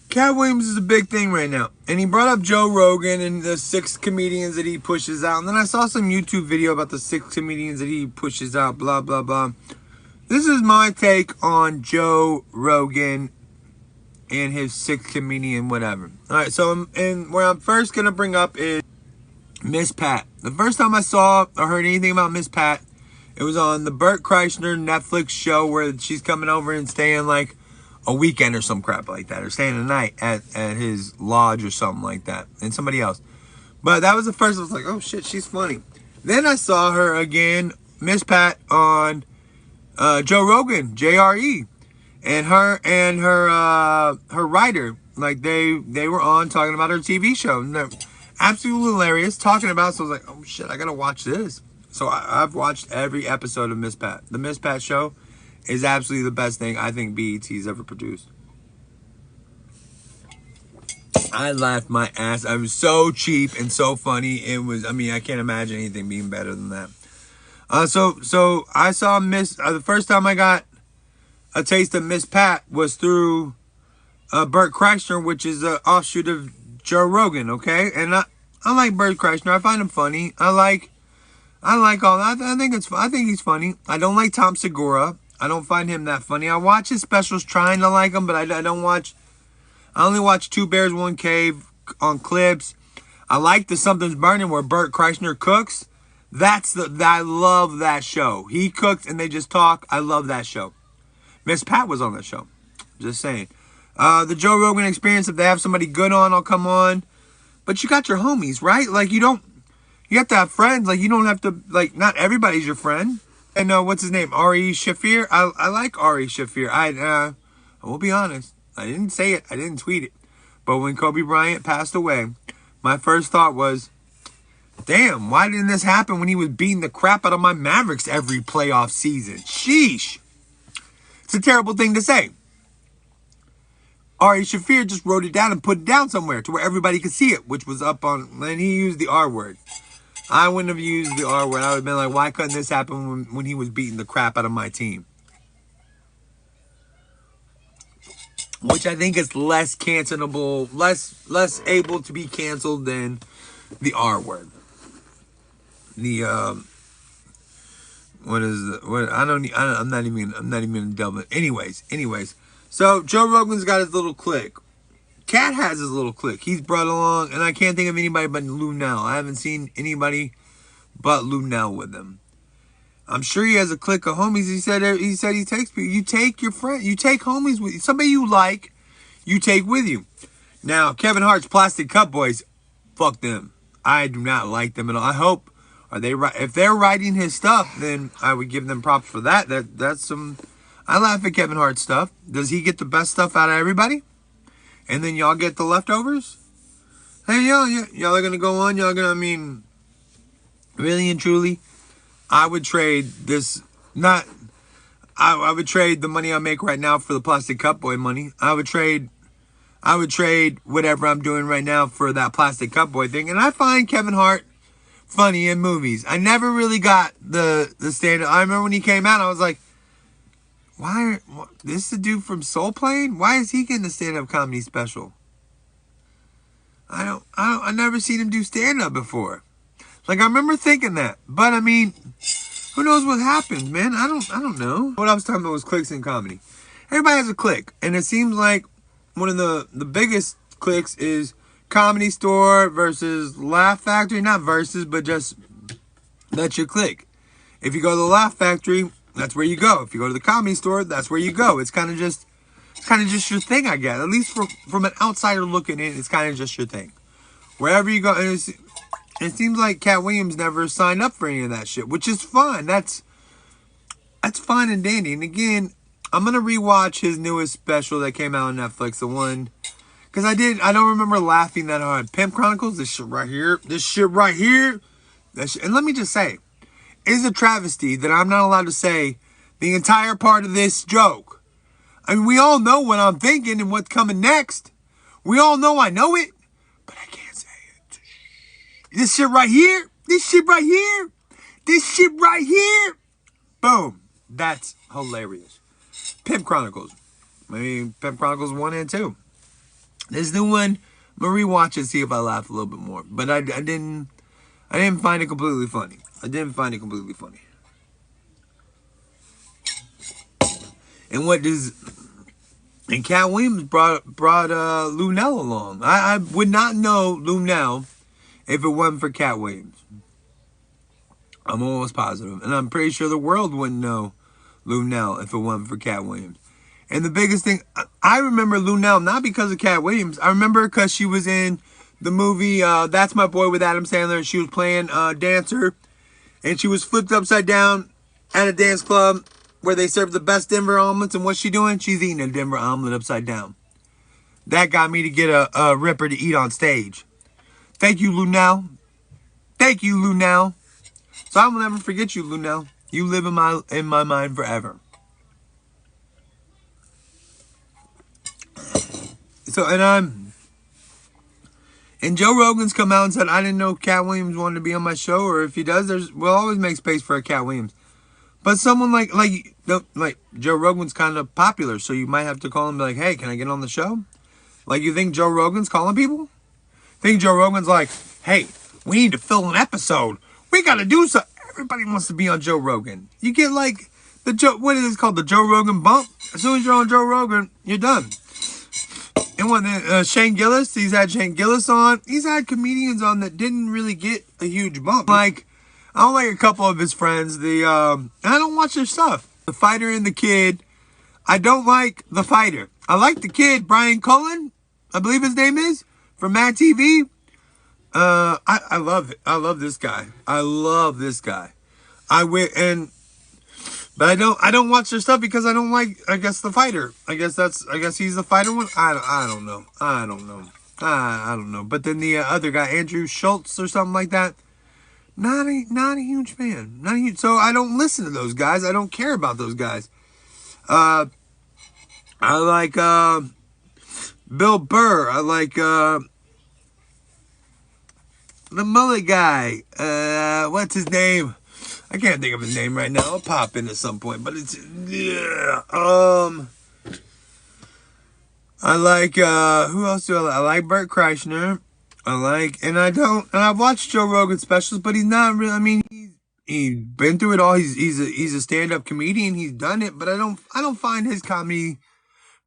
Katt Williams is a big thing right now. And he brought up Joe Rogan and the 6 comedians that he pushes out. And then I saw some YouTube video about the 6 comedians that he pushes out, blah, blah, blah. This is my take on Joe Rogan and his 6 comedian whatever. Alright, so and where I'm first going to bring up is Miss Pat. The first time I saw or heard anything about Miss Pat, it was on the Bert Krieeshner Netflix show where she's coming over and staying like a weekend or some crap like that, or staying a night at his lodge or something like that, and somebody else. But that was the first. I was like, oh shit, she's funny. Then I saw her again, Miss Pat, on Joe Rogan, JRE, and her writer, like they were on talking about her TV show. And they're absolutely hilarious, talking about. So I was like, oh shit, I gotta watch this. So I've watched every episode of Miss Pat. The Miss Pat show is absolutely the best thing I think BET's ever produced. I laughed my ass. I was so cheap and so funny. It was, I mean, I can't imagine anything being better than that. So I saw the first time I got a taste of Miss Pat was through Bert Krieeshner, which is an offshoot of Joe Rogan, okay? And I like Bert Krieeshner. I find him funny. I like all that. I think he's funny. I don't like Tom Segura. I don't find him that funny. I watch his specials trying to like him, but I only watch Two Bears, One Cave on clips. I like the Something's Burning where Bert Krieeshner cooks. I love that show. He cooks and they just talk. I love that show. Miss Pat was on that show. Just saying. The Joe Rogan Experience, if they have somebody good on, I'll come on. But you got your homies, right? Like you have to have friends. Like you don't have to, like not everybody's your friend. And what's his name? Ari Shaffir. I like Ari Shaffir. I will be honest. I didn't say it. I didn't tweet it. But when Kobe Bryant passed away, my first thought was, damn, why didn't this happen when he was beating the crap out of my Mavericks every playoff season? Sheesh. It's a terrible thing to say. Ari Shaffir just wrote it down and put it down somewhere to where everybody could see it, which was up on, and he used the R word. I wouldn't have used the R word. I would have been like, why couldn't this happen when he was beating the crap out of my team? Which I think is less cancelable, less able to be canceled than the R word. The I'm not even gonna delve in. Anyways. So Joe Rogan's got his little clique. Katt has his little clique. He's brought along, and I can't think of anybody but Lou Nell. I haven't seen anybody but Lou Nell with him. I'm sure he has a clique of homies. He said he takes people. You take your friend. You take homies with you. Somebody you like, you take with you. Now, Kevin Hart's Plastic Cup Boys, fuck them. I do not like them at all. I hope if they're writing his stuff, then I would give them props for that. That's some. I laugh at Kevin Hart's stuff. Does he get the best stuff out of everybody? And then y'all get the leftovers? Hey, y'all are going to go on. Y'all going to, I mean, really and truly, I would trade this, I would trade the money I make right now for the Plastic Cup Boy money. I would trade whatever I'm doing right now for that Plastic Cup Boy thing. And I find Kevin Hart funny in movies. I never really got the stand-up. I remember when he came out, I was like, this is the dude from Soul Plane? Why is he getting the stand-up comedy special? I never seen him do stand-up before. Like, I remember thinking that. But, I mean, who knows what happened, man? I don't know. What I was talking about was cliques in comedy. Everybody has a clique. And it seems like one of the biggest cliques is Comedy Store versus Laugh Factory. Not versus, but just that's your clique. If you go to the Laugh Factory, that's where you go. If you go to the Comedy Store, that's where you go. It's kind of just your thing, I guess. At least from an outsider looking in, it's kind of just your thing. Wherever you go, and it seems like Katt Williams never signed up for any of that shit, which is fine. That's fine and dandy. And again, I'm gonna rewatch his newest special that came out on Netflix, the one, because I don't remember laughing that hard. Pimp Chronicles, this shit right here, and let me just say, it is a travesty that I'm not allowed to say the entire part of this joke. I mean, we all know what I'm thinking and what's coming next. We all know I know it, but I can't say it. This shit right here, boom, that's hilarious. Pimp Chronicles. I mean, Pimp Chronicles 1 and 2. This new one, I'm gonna rewatch it, see if I laugh a little bit more. But I didn't find it completely funny. I didn't find it completely funny. And what does and Katt Williams brought Lunel along. I would not know Lunel if it wasn't for Katt Williams. I'm almost positive. And I'm pretty sure the world wouldn't know Lunel if it wasn't for Katt Williams. And the biggest thing, I remember Lunel not because of Katt Williams. I remember because she was in the movie That's My Boy with Adam Sandler. She was playing dancer. And she was flipped upside down at a dance club where they serve the best Denver omelets. And what's she doing? She's eating a Denver omelet upside down. That got me to get a ripper to eat on stage. Thank you, Lunel. Thank you, Lunel. So I will never forget you, Lunel. You live in my mind forever. So, and Joe Rogan's come out and said, I didn't know Katt Williams wanted to be on my show, or if he does, we'll always make space for a Katt Williams. But someone like Joe Rogan's kind of popular, so you might have to call him and be like, hey, can I get on the show? Like, you think Joe Rogan's calling people? Think Joe Rogan's like, hey, we need to fill an episode. We got to do something. Everybody wants to be on Joe Rogan. You get like what is it called? The Joe Rogan bump? As soon as you're on Joe Rogan, you're done. And when Shane Gillis, he's had Shane Gillis on. He's had comedians on that didn't really get a huge bump. Like, I don't like a couple of his friends. I don't watch their stuff. The Fighter and the Kid. I don't like The Fighter. I like the Kid, Brian Cullen, I believe his name is, from Mad TV. I love it. I love this guy. I love this guy. But I don't watch their stuff because I don't like, I guess, The Fighter. I guess he's the Fighter one. I don't know. I don't know. But then the other guy, Andrew Schultz or something like that, not a huge fan. Not a huge. So I don't listen to those guys. I don't care about those guys. I like Bill Burr. I like the mullet guy. What's his name? I can't think of his name right now. I'll pop in at some point, but it's I like who else do I like? I like Bert Krieeshner. I've watched Joe Rogan specials, but he's not really. I mean, he's been through it all. He's a stand-up comedian. He's done it, but I don't find his comedy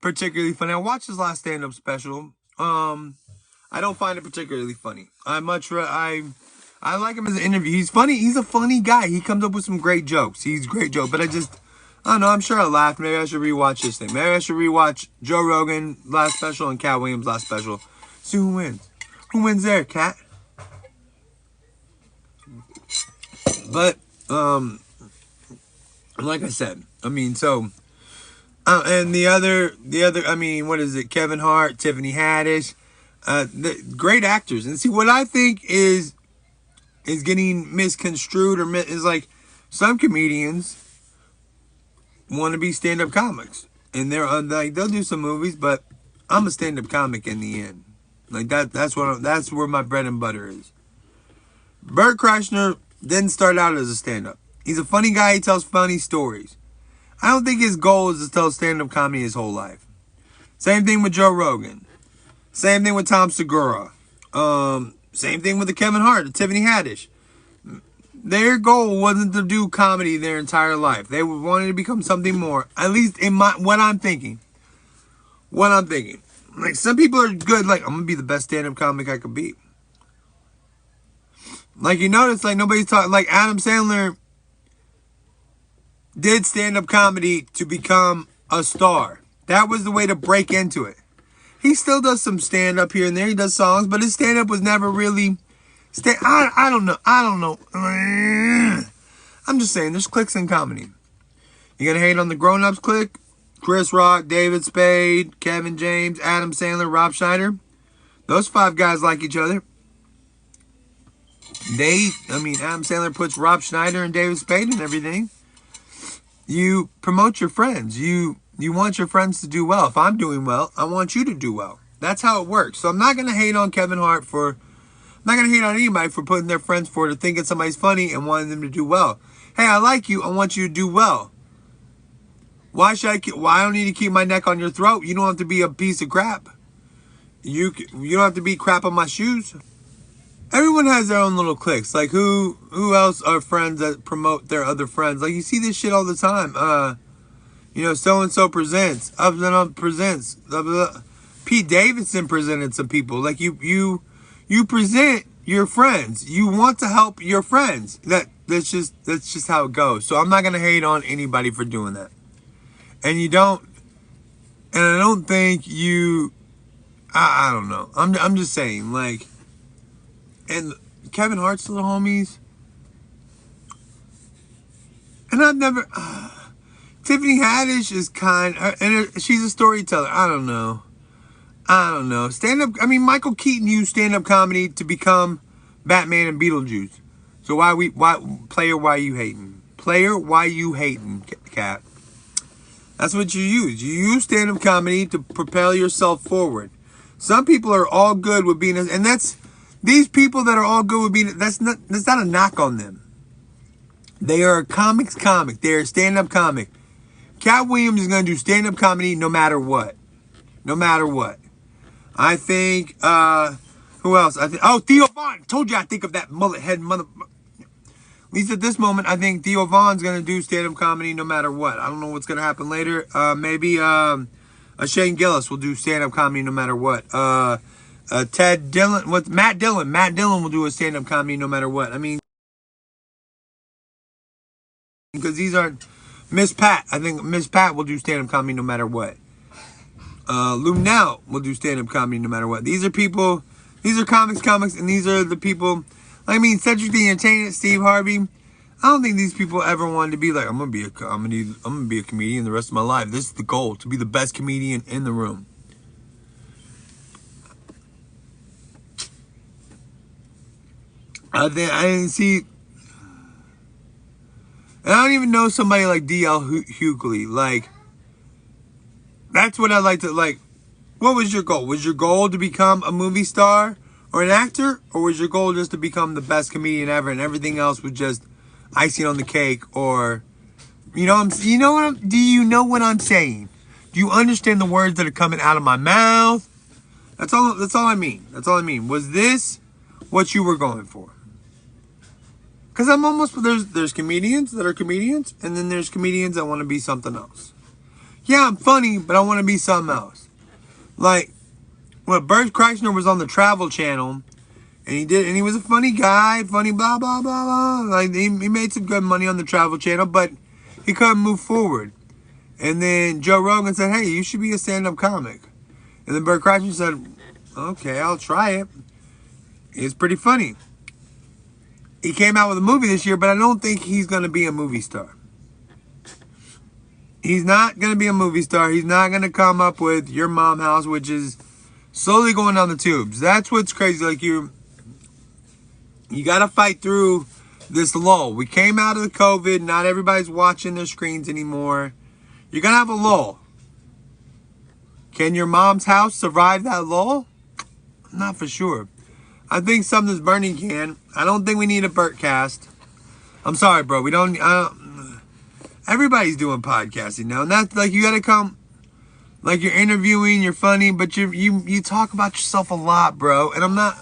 particularly funny. I watched his last stand-up special. I don't find it particularly funny. I like him as an interview. He's funny. He's a funny guy. He comes up with some great jokes. He's a great joke. But I don't know. I'm sure I laughed. Maybe I should rewatch this thing. Maybe I should rewatch Joe Rogan last special and Katt Williams last special. See who wins. Who wins there, Katt? But, like I said, I mean, so, and the other, I mean, what is it? Kevin Hart, Tiffany Haddish, great actors. And see, what I think is getting misconstrued is like some comedians want to be stand-up comics, and they'll do some movies, but I'm a stand-up comic in the end. Like that's where my bread and butter is. Bert Krieeshner didn't start out as a stand-up. He's a funny guy. He tells funny stories. I don't think his goal is to tell stand-up comedy his whole life. Same thing with Joe Rogan. Same thing with Tom Segura. Same thing with the Kevin Hart, the Tiffany Haddish. Their goal wasn't to do comedy their entire life. They wanted to become something more. At least in what I'm thinking. Like, some people are good, like, I'm going to be the best stand-up comic I could be. Like, you notice, like, nobody's talking, like, Adam Sandler did stand-up comedy to become a star. That was the way to break into it. He still does some stand-up here and there. He does songs, but his stand-up was never really... I don't know. I'm just saying, there's cliques in comedy. You gonna hate on the grown-ups clique? Chris Rock, David Spade, Kevin James, Adam Sandler, Rob Schneider. Those 5 guys like each other. Adam Sandler puts Rob Schneider and David Spade and everything. You promote your friends. You want your friends to do well. If I'm doing well, I want you to do well. That's how it works. So I'm not going to hate on Kevin Hart I'm not going to hate on anybody for putting their friends forward to thinking somebody's funny and wanting them to do well. Hey, I like you. I want you to do well. Why I don't need to keep my neck on your throat? You don't have to be a piece of crap. you don't have to be crap on my shoes. Everyone has their own little cliques. Like who else are friends that promote their other friends? Like you see this shit all the time. So and so presents, up and up presents. Blah, blah, blah. Pete Davidson presented some people. Like you present your friends. You want to help your friends. That's just how it goes. So I'm not gonna hate on anybody for doing that. And I don't think you. I don't know. I'm just saying, like, and Kevin Hart's little homies. And I've never. Tiffany Haddish is and she's a storyteller. I don't know. Stand up. I mean, Michael Keaton used stand up comedy to become Batman and Beetlejuice. So why you hating? Player, why you hating, Katt? That's what you use. You use stand up comedy to propel yourself forward. Some people are all good with being, and these people that are all good with being. That's not a knock on them. They are a comic. They are a stand up comic. Katt Williams is going to do stand up comedy no matter what. No matter what. I think, who else? Theo Von. Told you I think of that mullet head mother. At least at this moment, I think Theo Von's going to do stand-up comedy no matter what. I don't know what's going to happen later. Maybe Shane Gillis will do stand-up comedy no matter what. Matt Dillon. Matt Dillon will do a stand-up comedy no matter what. I mean, because these aren't... Miss Pat. I think Miss Pat will do stand-up comedy no matter what. Lunel will do stand-up comedy no matter what. These are people, these are comics, and these are the people, I mean, Cedric the Entertainer, Steve Harvey. I don't think these people ever wanted to be like, I'm gonna be a comedian the rest of my life. This is the goal, to be the best comedian in the room. I didn't see, and I don't even know somebody like D.L. Hughley. Like, that's what I like to, like, what was your goal? Was your goal to become a movie star or an actor? Or was your goal just to become the best comedian ever and everything else was just icing on the cake? Or, do you know what I'm saying? Do you understand the words that are coming out of my mouth? That's all I mean. That's all I mean. Was this what you were going for? Because there's comedians that are comedians, and then there's comedians that want to be something else. Yeah, I'm funny, but I want to be something else. Like, Bert Krieeshner was on the Travel Channel, and he was a funny guy, funny blah, blah, blah, blah. Like, he made some good money on the Travel Channel, but he couldn't move forward. And then Joe Rogan said, hey, you should be a stand-up comic. And then Bert Krieeshner said, okay, I'll try it. It's pretty funny. He came out with a movie this year, but I don't think he's going to be a movie star. He's not going to be a movie star. He's not going to come up with Your Mom House, which is slowly going down the tubes. That's what's crazy. Like, you got to fight through this lull. We came out of the COVID. Not everybody's watching their screens anymore. You're going to have a lull. Can Your Mom's House survive that lull? Not for sure. I think Something's Burning can. I don't think we need a Bert cast. I'm sorry, bro. We don't... everybody's doing podcasting now. And that's like, you got to come... Like, you're interviewing, you're funny, but you talk about yourself a lot, bro. And I'm not...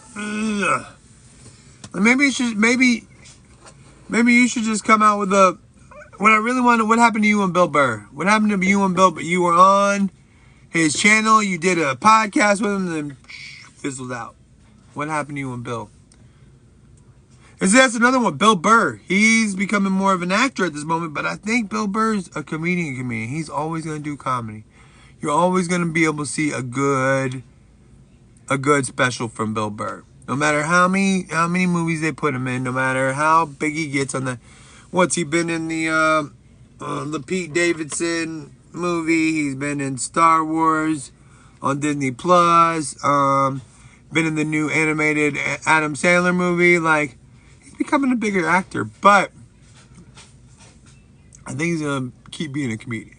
Maybe you should just come out with a... What I really want to... What happened to you and Bill Burr? What happened to you and Bill? But you were on his channel, you did a podcast with him, and then fizzled out. What happened to you and Bill? That's another one, Bill Burr. He's becoming more of an actor at this moment, but I think Bill Burr's a comedian. He's always going to do comedy. You're always going to be able to see a good special from Bill Burr. No matter how many movies they put him in, no matter how big he gets on the... What's he been in the Pete Davidson movie? He's been in Star Wars on Disney Plus. Been in the new animated Adam Sandler movie. Like, he's becoming a bigger actor, but I think he's gonna keep being a comedian.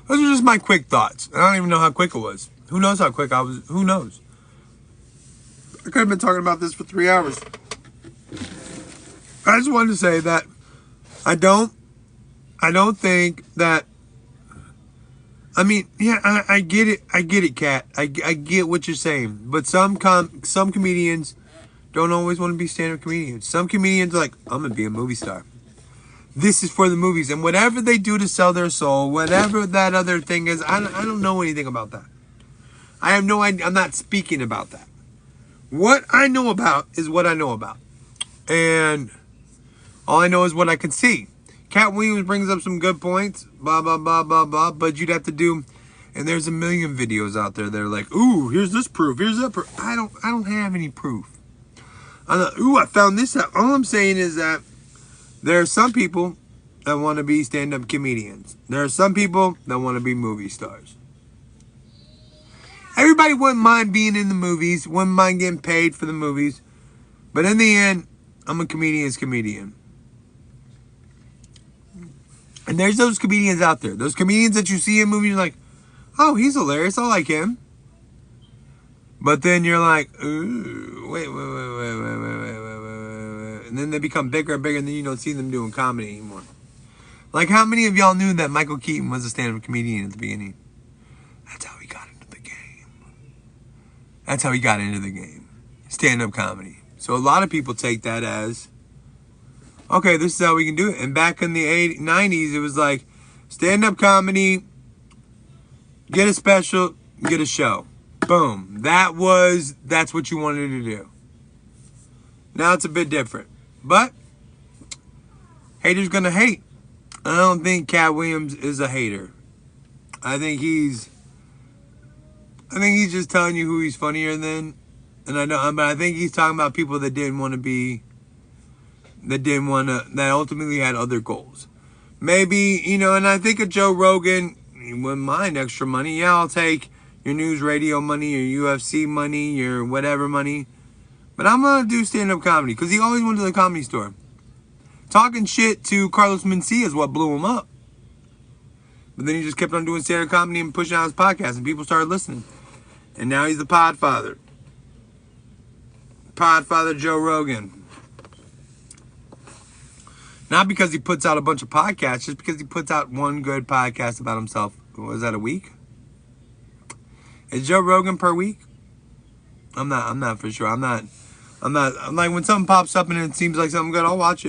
Those are just my quick thoughts. I don't even know how quick it was. Who knows how quick I was? Who knows? I could have been talking about this for 3 hours. I just wanted to say that I don't think that I mean, yeah, I get it. I get it, Katt. I get what you're saying. But some comedians don't always want to be stand-up comedians. Some comedians are like, I'm going to be a movie star. This is for the movies. And whatever they do to sell their soul, whatever that other thing is, I don't know anything about that. I have no idea. I'm not speaking about that. What I know about is what I know about. And all I know is what I can see. Katt Williams brings up some good points, blah, blah, blah, blah, blah, but you'd have to do, and there's a million videos out there that are like, ooh, here's this proof, here's that proof. I don't have any proof. I found this out. All I'm saying is that there are some people that want to be stand-up comedians. There are some people that want to be movie stars. Everybody wouldn't mind being in the movies, wouldn't mind getting paid for the movies, but in the end, I'm a comedian's comedian. And there's those comedians out there. Those comedians that you see in movies, you're like, oh, he's hilarious. I like him. But then you're like, ooh, wait. And then they become bigger and bigger, and then you don't see them doing comedy anymore. Like, how many of y'all knew that Michael Keaton was a stand-up comedian at the beginning? That's how he got into the game. That's how he got into the game. Stand-up comedy. So a lot of people take that as, okay, this is how we can do it. And back in the 90s, it was like, stand-up comedy, get a special, get a show. Boom. That's what you wanted to do. Now it's a bit different. But, haters gonna hate. I don't think Katt Williams is a hater. I think he's just telling you who he's funnier than. But I think he's talking about people that that ultimately had other goals. Maybe, and I think of Joe Rogan, he wouldn't mind extra money. Yeah, I'll take your news radio money, your UFC money, your whatever money. But I'm going to do stand-up comedy because he always went to the Comedy Store. Talking shit to Carlos Mencia is what blew him up. But then he just kept on doing stand-up comedy and pushing out his podcast, and people started listening. And now he's the Podfather. Podfather Joe Rogan. Not because he puts out a bunch of podcasts, just because he puts out one good podcast about himself. Was that a week? Is Joe Rogan per week? I'm not for sure. I'm like, when something pops up and it seems like something good, I'll watch it.